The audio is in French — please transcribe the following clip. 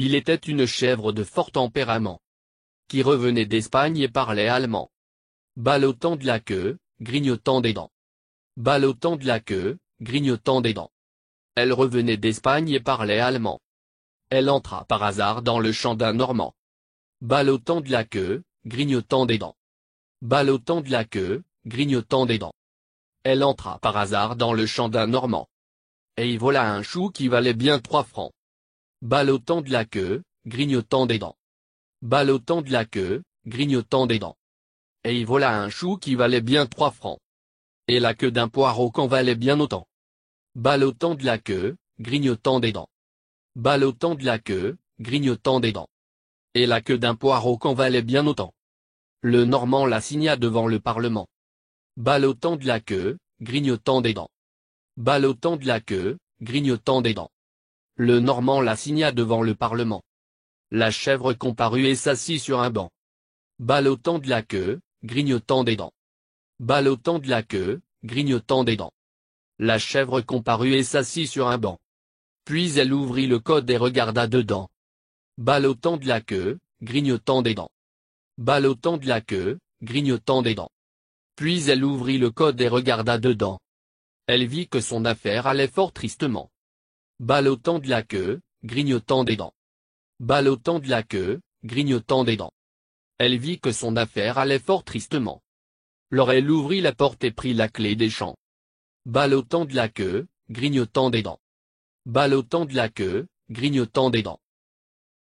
Il était une chèvre de fort tempérament, qui revenait d'Espagne et parlait allemand. Ballottant de la queue, grignotant des dents. Ballottant de la queue, grignotant des dents. Elle revenait d'Espagne et parlait allemand. Elle entra par hasard dans le champ d'un Normand. Ballottant de la queue, grignotant des dents. Ballottant de la queue, grignotant des dents. Elle entra par hasard dans le champ d'un Normand. Et y vola un chou qui valait bien 3 francs. Ballottant de la queue, grignotant des dents. Ballottant de la queue, grignotant des dents. Et y vola un chou qui valait bien 3 francs. Et la queue d'un poireau qu'en valait bien autant. Ballottant de la queue, grignotant des dents. Ballottant de la queue, grignotant des dents. Et la queue d'un poireau qu'en valait bien autant. Le Normand l'assigna devant le Parlement. Ballottant de la queue, grignotant des dents. Ballottant de la queue, grignotant des dents. Le Normand l'assigna devant le Parlement. La chèvre comparut et s'assit sur un banc. Ballottant de la queue, grignotant des dents. Ballottant de la queue, grignotant des dents. La chèvre comparut et s'assit sur un banc. Puis elle ouvrit le code et regarda dedans. Ballottant de la queue, grignotant des dents. Ballottant de la queue, grignotant des dents. Puis elle ouvrit le code et regarda dedans. Elle vit que son affaire allait fort tristement. Ballottant de la queue, grignotant des dents. Ballottant de la queue, grignotant des dents. Elle vit que son affaire allait fort tristement. Alors elle ouvrit la porte et prit la clé des champs. Ballottant de la queue, grignotant des dents. Ballottant de la queue, grignotant des dents.